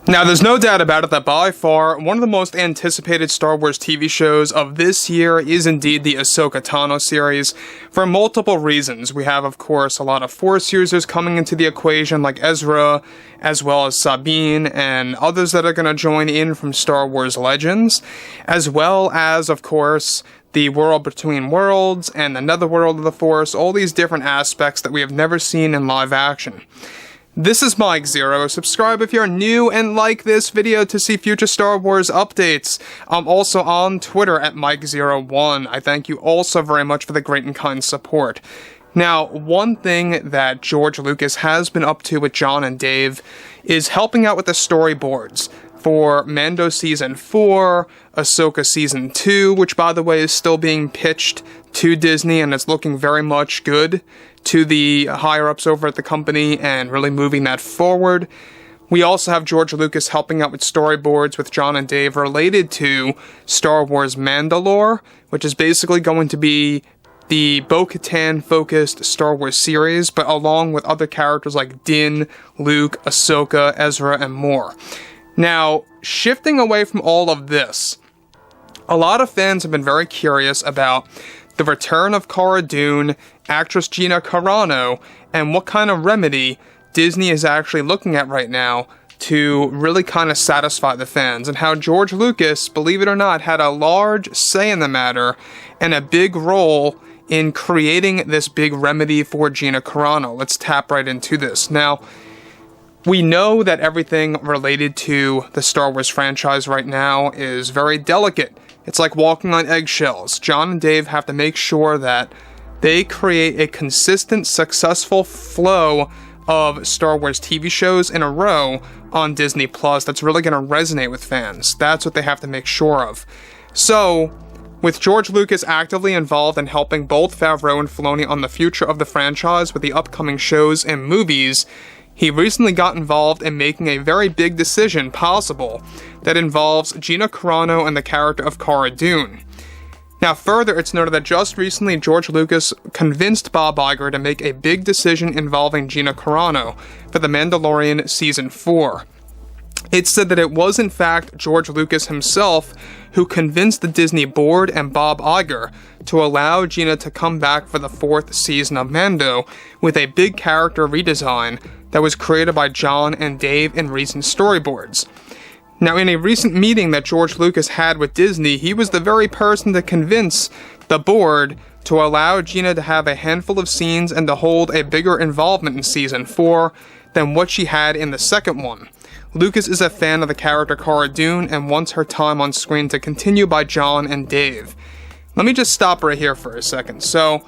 Now, there's no doubt about it that by far, one of the most anticipated Star Wars TV shows of this year is indeed the Ahsoka Tano series, for multiple reasons. We have, of course, a lot of Force users coming into the equation, like Ezra, as well as Sabine, and others that are going to join in from Star Wars Legends, as well as, of course, the world between worlds and the netherworld of the Force, all these different aspects that we have never seen in live action. This is Mike Zero. Subscribe if you're new and like this video to see future Star Wars updates. I'm also on Twitter at Mike01. I thank you all so very much for the great and kind support. Now, one thing that George Lucas has been up to with John and Dave is helping out with the storyboards for Mando Season 4, Ahsoka Season 2, which by the way is still being pitched to Disney and it's looking very much good to the higher-ups over at the company and really moving that forward. We also have George Lucas helping out with storyboards with John and Dave related to Star Wars Mandalore, which is basically going to be the Bo-Katan-focused Star Wars series, but along with other characters like Din, Luke, Ahsoka, Ezra, and more. Now, shifting away from all of this, a lot of fans have been very curious about the return of Cara Dune, actress Gina Carano, and what kind of remedy Disney is actually looking at right now to really kind of satisfy the fans, and how George Lucas, believe it or not, had a large say in the matter and a big role in creating this big remedy for Gina Carano. Let's tap right into this. Now, we know that everything related to the Star Wars franchise right now is very delicate. It's like walking on eggshells. John and Dave have to make sure that they create a consistent, successful flow of Star Wars TV shows in a row on Disney Plus that's really going to resonate with fans. That's what they have to make sure of. So, with George Lucas actively involved in helping both Favreau and Filoni on the future of the franchise with the upcoming shows and movies, he recently got involved in making a very big decision possible that involves Gina Carano and the character of Cara Dune. Now further, it's noted that just recently George Lucas convinced Bob Iger to make a big decision involving Gina Carano for The Mandalorian Season 4. It said that it was in fact George Lucas himself who convinced the Disney board and Bob Iger to allow Gina to come back for the 4th season of Mando with a big character redesign that was created by John and Dave in recent storyboards. Now, in a recent meeting that George Lucas had with Disney, he was the very person to convince the board to allow Gina to have a handful of scenes and to hold a bigger involvement in Season 4 than what she had in the second one. Lucas is a fan of the character Cara Dune and wants her time on screen to continue by John and Dave. Let me just stop right here for a second. So,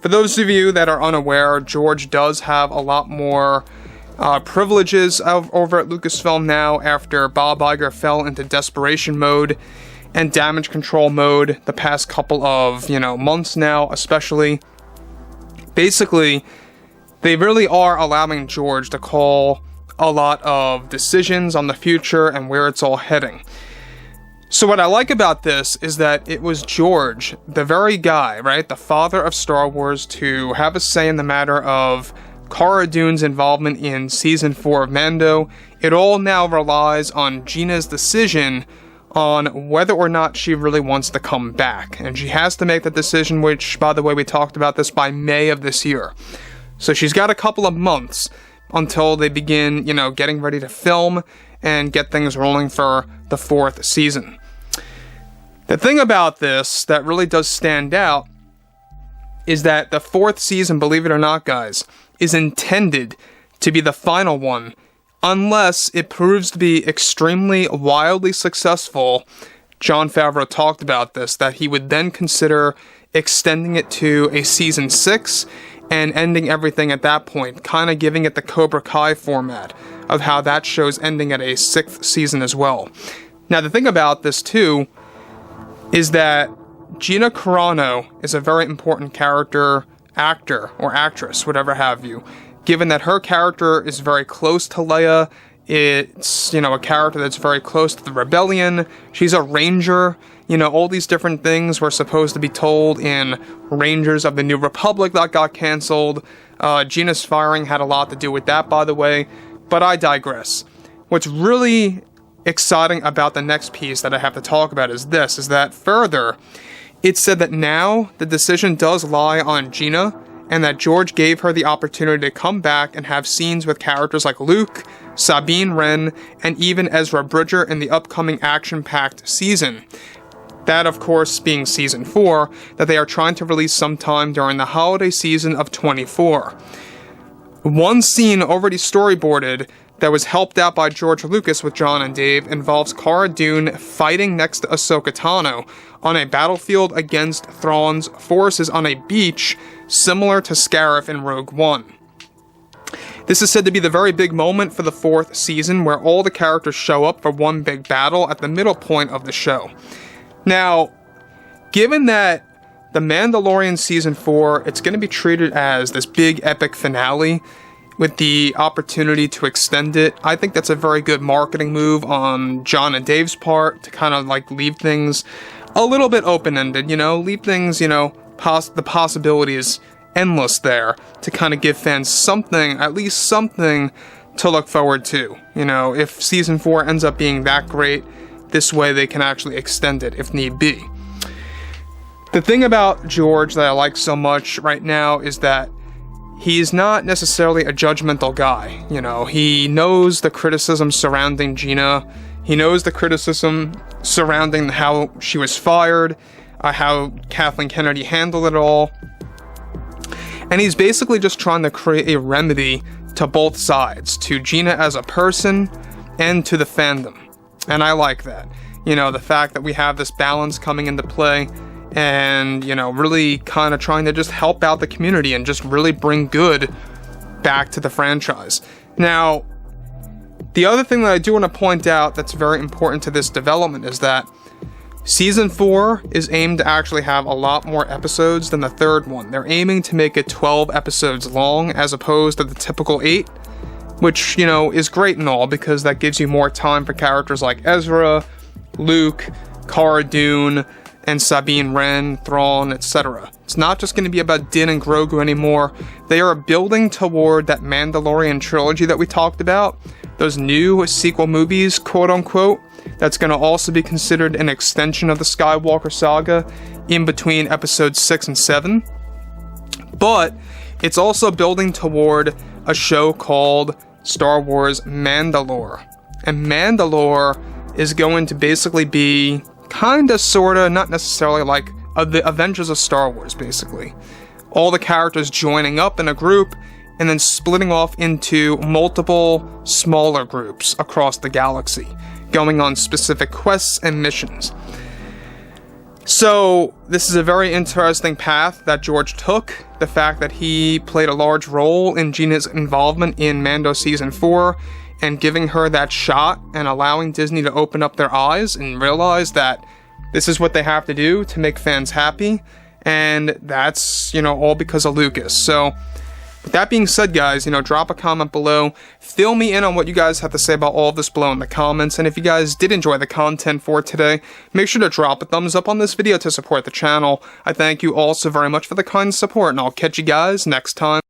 for those of you that are unaware, George does have a lot more privileges over at Lucasfilm now after Bob Iger fell into desperation mode and damage control mode the past couple of, months now, especially. Basically, they really are allowing George to call a lot of decisions on the future and where it's all heading. So what I like about this is that it was George, the very guy, right, the father of Star Wars, to have a say in the matter of Cara Dune's involvement in Season 4 of Mando. It all now relies on Gina's decision on whether or not she really wants to come back. And she has to make that decision, which, by the way, we talked about this, by May of this year. So she's got a couple of months until they begin, getting ready to film and get things rolling for the 4th season. The thing about this that really does stand out is that the 4th season, believe it or not, guys, is intended to be the final one, unless it proves to be extremely wildly successful. Jon Favreau talked about this, that he would then consider extending it to a Season 6 and ending everything at that point, kind of giving it the Cobra Kai format of how that show's ending at a 6th season as well. Now, the thing about this, too, is that Gina Carano is a very important character, actor, or actress, whatever have you, given that her character is very close to Leia. It's, a character that's very close to the Rebellion. She's a Ranger. All these different things were supposed to be told in Rangers of the New Republic that got canceled. Gina's firing had a lot to do with that, by the way, but I digress. what's really exciting about the next piece that I have to talk about is that further, it said that now the decision does lie on Gina, and that George gave her the opportunity to come back and have scenes with characters like Luke, Sabine Wren, and even Ezra Bridger in the upcoming action-packed season. That, of course, being season 4, that they are trying to release sometime during the holiday season of 24. One scene already storyboarded that was helped out by George Lucas with John and Dave involves Cara Dune fighting next to Ahsoka Tano on a battlefield against Thrawn's forces on a beach similar to Scarif in Rogue One. This is said to be the very big moment for the 4th season where all the characters show up for one big battle at the middle point of the show. Now, given that The Mandalorian Season 4, it's going to be treated as this big epic finale with the opportunity to extend it. I think that's a very good marketing move on John and Dave's part to kind of like leave things a little bit open-ended, leave things, the possibilities endless there to kind of give fans something, at least something to look forward to. If Season 4 ends up being that great, this way they can actually extend it if need be. The thing about George that I like so much right now is that he's not necessarily a judgmental guy. He knows the criticism surrounding Gina. He knows the criticism surrounding how she was fired, how Kathleen Kennedy handled it all. And he's basically just trying to create a remedy to both sides, to Gina as a person and to the fandom. And I like that. The fact that we have this balance coming into play and, really kind of trying to just help out the community and just really bring good back to the franchise. Now, the other thing that I do want to point out that's very important to this development is that Season 4 is aimed to actually have a lot more episodes than the 3rd one. They're aiming to make it 12 episodes long as opposed to the typical 8, which, is great and all because that gives you more time for characters like Ezra, Luke, Cara Dune, and Sabine Wren, Thrawn, etc. It's not just going to be about Din and Grogu anymore. They are building toward that Mandalorian trilogy that we talked about, those new sequel movies, quote-unquote, that's going to also be considered an extension of the Skywalker saga in between episodes 6 and 7. But it's also building toward a show called Star Wars Mandalore. And Mandalore is going to basically be kinda, sorta, not necessarily like the Avengers of Star Wars, basically. All the characters joining up in a group and then splitting off into multiple smaller groups across the galaxy, going on specific quests and missions. So, this is a very interesting path that George took. The fact that he played a large role in Gina's involvement in Mando Season 4 and giving her that shot and allowing Disney to open up their eyes and realize that this is what they have to do to make fans happy. And that's, all because of Lucas. So, with that being said, guys, drop a comment below. Fill me in on what you guys have to say about all of this below in the comments. And if you guys did enjoy the content for today, make sure to drop a thumbs up on this video to support the channel. I thank you all so very much for the kind support, and I'll catch you guys next time.